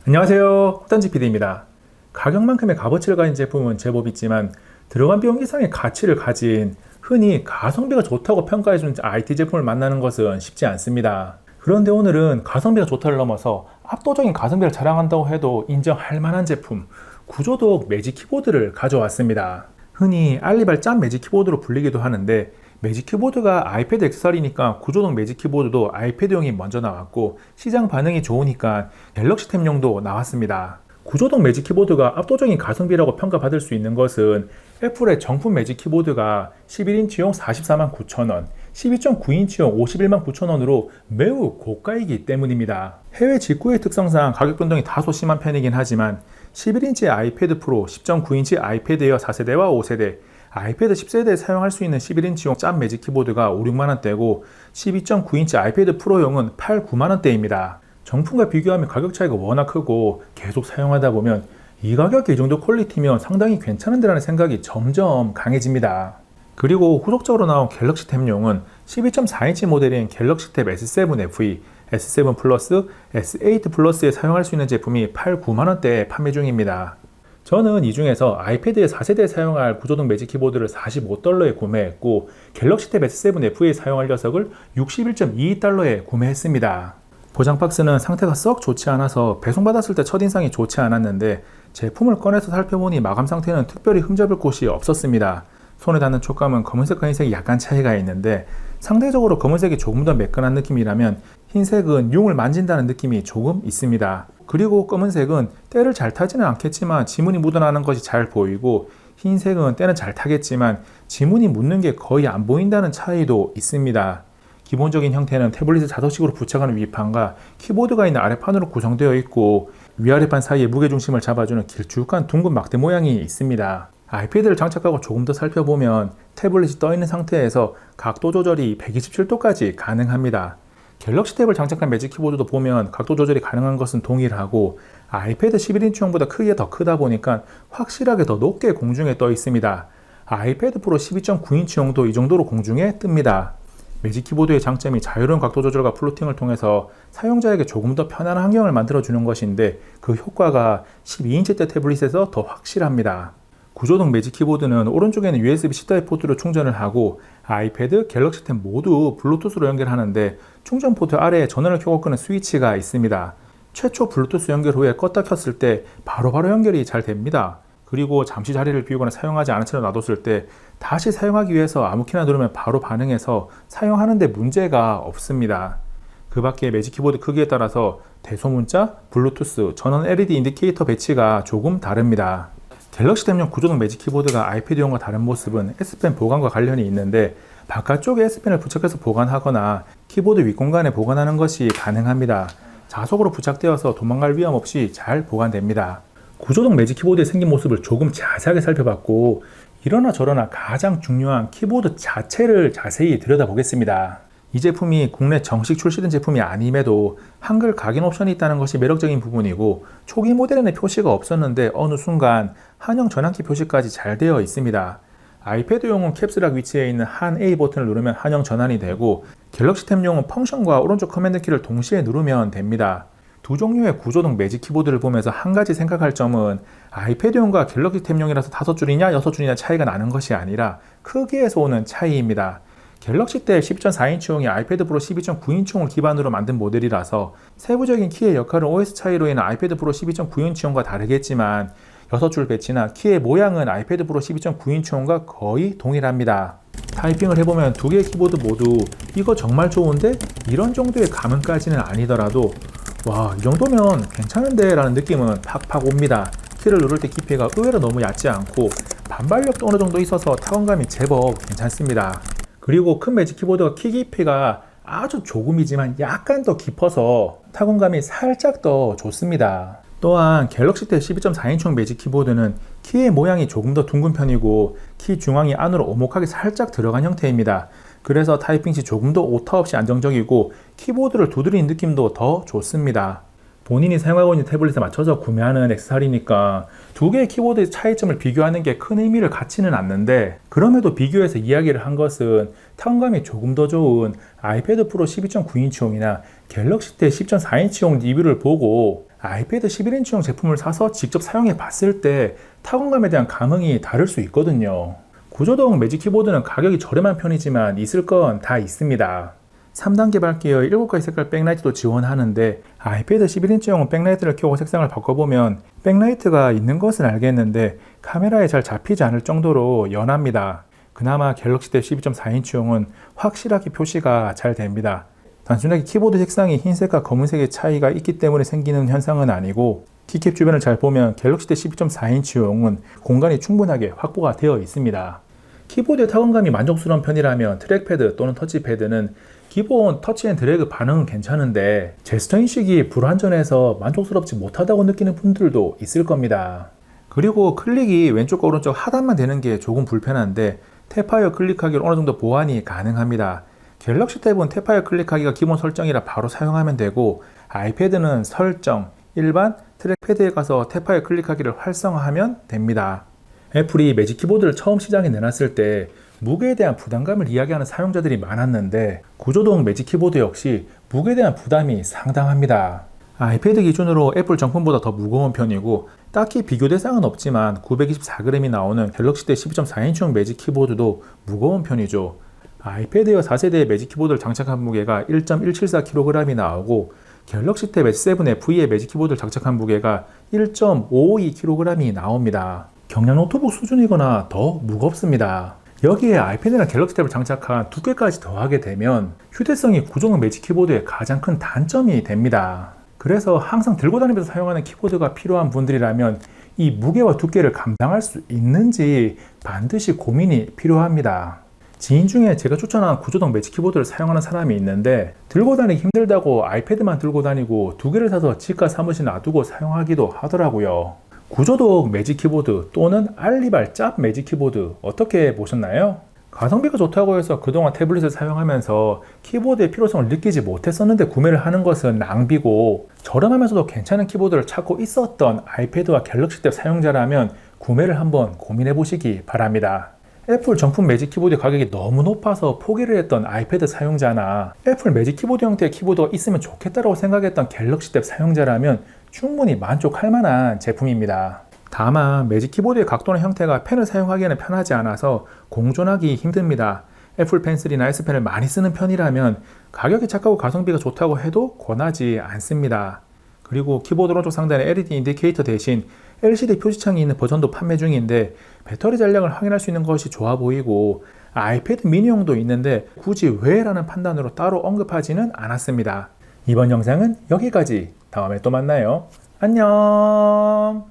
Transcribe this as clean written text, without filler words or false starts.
안녕하세요, 딴지 PD입니다. 가격만큼의 값어치를 가진 제품은 제법 있지만 들어간 비용 이상의 가치를 가진 흔히 가성비가 좋다고 평가해주는 IT 제품을 만나는 것은 쉽지 않습니다. 그런데 오늘은 가성비가 좋다를 넘어서 압도적인 가성비를 자랑한다고 해도 인정할 만한 제품, 구조도 매직 키보드를 가져왔습니다. 흔히 알리발 짠 매직 키보드로 불리기도 하는데 매직 키보드가 아이패드 액세서리니까 구조동 매직 키보드도 아이패드용이 먼저 나왔고 시장 반응이 좋으니까 갤럭시 탭용도 나왔습니다. 구조동 매직 키보드가 압도적인 가성비라고 평가받을 수 있는 것은 애플의 정품 매직 키보드가 11인치용 44만 9천원, 12.9인치용 51만 9천원으로 매우 고가이기 때문입니다. 해외 직구의 특성상 가격 변동이 다소 심한 편이긴 하지만 11인치 아이패드 프로, 10.9인치 아이패드 에어 4세대와 5세대, 아이패드 10세대에 사용할 수 있는 11인치용 짠 매직 키보드가 5, 6만원대고 12.9인치 아이패드 프로용은 8, 9만원대입니다. 정품과 비교하면 가격 차이가 워낙 크고 계속 사용하다 보면 이 가격에 이 정도 퀄리티면 상당히 괜찮은데 라는 생각이 점점 강해집니다. 그리고 후속적으로 나온 갤럭시 탭용은 12.4인치 모델인 갤럭시 탭 S7 FE, S7 플러스, S8 플러스에 사용할 수 있는 제품이 8, 9만원대에 판매 중입니다. 저는 이 중에서 아이패드의 4세대에 사용할 구조동 매직 키보드를 $45에 구매했고 갤럭시 탭 S7 FE에 사용할 녀석을 $61.22에 구매했습니다. 보장 박스는 상태가 썩 좋지 않아서 배송받았을 때 첫인상이 좋지 않았는데 제품을 꺼내서 살펴보니 마감 상태는 특별히 흠잡을 곳이 없었습니다. 손에 닿는 촉감은 검은색과 흰색이 약간 차이가 있는데 상대적으로 검은색이 조금 더 매끈한 느낌이라면 흰색은 융을 만진다는 느낌이 조금 있습니다. 그리고 검은색은 때를 잘 타지는 않겠지만 지문이 묻어나는 것이 잘 보이고 흰색은 때는 잘 타겠지만 지문이 묻는 게 거의 안 보인다는 차이도 있습니다. 기본적인 형태는 태블릿을 자석식으로 부착하는 위판과 키보드가 있는 아래판으로 구성되어 있고 위아래판 사이에 무게중심을 잡아주는 길쭉한 둥근 막대 모양이 있습니다. 아이패드를 장착하고 조금 더 살펴보면 태블릿이 떠있는 상태에서 각도 조절이 127도까지 가능합니다. 갤럭시 탭을 장착한 매직 키보드도 보면 각도 조절이 가능한 것은 동일하고 아이패드 11인치용보다 크기가 더 크다 보니까 확실하게 더 높게 공중에 떠 있습니다. 아이패드 프로 12.9인치용도 이 정도로 공중에 뜹니다. 매직 키보드의 장점이 자유로운 각도 조절과 플로팅을 통해서 사용자에게 조금 더 편안한 환경을 만들어주는 것인데 그 효과가 12인치대 태블릿에서 더 확실합니다. 구조동 매직 키보드는 오른쪽에는 USB-C 타입 포트로 충전을 하고 아이패드, 갤럭시 탭 모두 블루투스로 연결하는데 충전 포트 아래에 전원을 켜고 끄는 스위치가 있습니다. 최초 블루투스 연결 후에 껐다 켰을 때 바로바로 연결이 잘 됩니다. 그리고 잠시 자리를 비우거나 사용하지 않은 채로 놔뒀을 때 다시 사용하기 위해서 아무 키나 누르면 바로 반응해서 사용하는데 문제가 없습니다. 그 밖에 매직 키보드 크기에 따라서 대소문자, 블루투스, 전원 LED 인디케이터 배치가 조금 다릅니다. 갤럭시 탭용 구조동 매직 키보드가 아이패드용과 다른 모습은 S펜 보관과 관련이 있는데 바깥쪽에 S펜을 부착해서 보관하거나 키보드 윗공간에 보관하는 것이 가능합니다. 자석으로 부착되어서 도망갈 위험 없이 잘 보관됩니다. 구조동 매직 키보드의 생긴 모습을 조금 자세하게 살펴봤고 이러나 저러나 가장 중요한 키보드 자체를 자세히 들여다보겠습니다. 이 제품이 국내 정식 출시된 제품이 아님에도 한글 각인 옵션이 있다는 것이 매력적인 부분이고 초기 모델에는 표시가 없었는데 어느 순간 한영 전환키 표시까지 잘 되어 있습니다. 아이패드용은 캡스락 위치에 있는 한 A 버튼을 누르면 한영 전환이 되고 갤럭시 탭용은 펑션과 오른쪽 커맨드 키를 동시에 누르면 됩니다. 두 종류의 구조동 매직 키보드를 보면서 한 가지 생각할 점은 아이패드용과 갤럭시 탭용이라서 5줄이냐 6줄이냐 차이가 나는 것이 아니라 크기에서 오는 차이입니다. 갤럭시 탭 10.4인치용이 아이패드 프로 12.9인치용을 기반으로 만든 모델이라서 세부적인 키의 역할은 OS 차이로 인한 아이패드 프로 12.9인치용과 다르겠지만 6줄 배치나 키의 모양은 아이패드 프로 12.9인치용과 거의 동일합니다. 타이핑을 해보면 두 개의 키보드 모두 이거 정말 좋은데? 이런 정도의 감흥까지는 아니더라도 와, 이 정도면 괜찮은데? 라는 느낌은 팍팍 옵니다. 키를 누를 때 깊이가 의외로 너무 얕지 않고 반발력도 어느 정도 있어서 타건감이 제법 괜찮습니다. 그리고 큰 매직 키보드가 키 깊이가 아주 조금이지만 약간 더 깊어서 타건감이 살짝 더 좋습니다. 또한 갤럭시 탭 12.4인치용 매직 키보드는 키의 모양이 조금 더 둥근 편이고 키 중앙이 안으로 오목하게 살짝 들어간 형태입니다. 그래서 타이핑 시 조금 더 오타 없이 안정적이고 키보드를 두드리는 느낌도 더 좋습니다. 본인이 사용하고 있는 태블릿에 맞춰서 구매하는 액세서리니까 두 개의 키보드의 차이점을 비교하는 게 큰 의미를 갖지는 않는데 그럼에도 비교해서 이야기를 한 것은 타건감이 조금 더 좋은 아이패드 프로 12.9인치용이나 갤럭시 탭 10.4인치용 리뷰를 보고 아이패드 11인치용 제품을 사서 직접 사용해 봤을 때 타건감에 대한 감흥이 다를 수 있거든요. 구조동 매직 키보드는 가격이 저렴한 편이지만 있을 건 다 있습니다. 3단 개발 기어의 7가지 색깔 백라이트도 지원하는데 아이패드 11인치용은 백라이트를 켜고 색상을 바꿔보면 백라이트가 있는 것은 알겠는데 카메라에 잘 잡히지 않을 정도로 연합니다. 그나마 갤럭시 탭 12.4인치용은 확실하게 표시가 잘 됩니다. 단순하게 키보드 색상이 흰색과 검은색의 차이가 있기 때문에 생기는 현상은 아니고 키캡 주변을 잘 보면 갤럭시 탭 12.4인치용은 공간이 충분하게 확보가 되어 있습니다. 키보드의 타건감이 만족스러운 편이라면 트랙패드 또는 터치패드는 기본 터치 앤 드래그 반응은 괜찮은데 제스처 인식이 불완전해서 만족스럽지 못하다고 느끼는 분들도 있을 겁니다. 그리고 클릭이 왼쪽과 오른쪽 하단만 되는 게 조금 불편한데 탭하여 클릭하기로 어느 정도 보완이 가능합니다. 갤럭시 탭은 탭하여 클릭하기가 기본 설정이라 바로 사용하면 되고 아이패드는 설정, 일반, 트랙패드에 가서 탭하여 클릭하기를 활성화하면 됩니다. 애플이 매직 키보드를 처음 시장에 내놨을 때 무게에 대한 부담감을 이야기하는 사용자들이 많았는데 구조동 매직 키보드 역시 무게에 대한 부담이 상당합니다. 아이패드 기준으로 애플 정품보다 더 무거운 편이고 딱히 비교 대상은 없지만 924g이 나오는 갤럭시 탭 12.4인치용 매직 키보드도 무거운 편이죠. 아이패드와 4세대의 매직 키보드를 장착한 무게가 1.174kg이 나오고 갤럭시 탭 S7 FE의 매직 키보드를 장착한 무게가 1.552kg이 나옵니다. 경량 노트북 수준이거나 더 무겁습니다. 여기에 아이패드나 갤럭시 탭을 장착한 두께까지 더하게 되면 휴대성이 구조동 매직 키보드의 가장 큰 단점이 됩니다. 그래서 항상 들고 다니면서 사용하는 키보드가 필요한 분들이라면 이 무게와 두께를 감당할 수 있는지 반드시 고민이 필요합니다. 지인 중에 제가 추천한 구조동 매직 키보드를 사용하는 사람이 있는데 들고 다니기 힘들다고 아이패드만 들고 다니고 두 개를 사서 집과 사무실에 놔두고 사용하기도 하더라고요. 구조동 매직 키보드 또는 알리발 짭 매직 키보드 어떻게 보셨나요? 가성비가 좋다고 해서 그동안 태블릿을 사용하면서 키보드의 필요성을 느끼지 못했었는데 구매를 하는 것은 낭비고 저렴하면서도 괜찮은 키보드를 찾고 있었던 아이패드와 갤럭시 탭 사용자라면 구매를 한번 고민해 보시기 바랍니다. 애플 정품 매직 키보드 가격이 너무 높아서 포기를 했던 아이패드 사용자나 애플 매직 키보드 형태의 키보드가 있으면 좋겠다고 생각했던 갤럭시 탭 사용자라면 충분히 만족할 만한 제품입니다. 다만 매직 키보드의 각도나 형태가 펜을 사용하기에는 편하지 않아서 공존하기 힘듭니다. 애플 펜슬이나 S펜을 많이 쓰는 편이라면 가격이 착하고 가성비가 좋다고 해도 권하지 않습니다. 그리고 키보드 오른쪽 상단에 LED 인디케이터 대신 LCD 표지창이 있는 버전도 판매 중인데 배터리 잔량을 확인할 수 있는 것이 좋아 보이고 아이패드 미니용도 있는데 굳이 왜 라는 판단으로 따로 언급하지는 않았습니다. 이번 영상은 여기까지. 다음에 또 만나요. 안녕.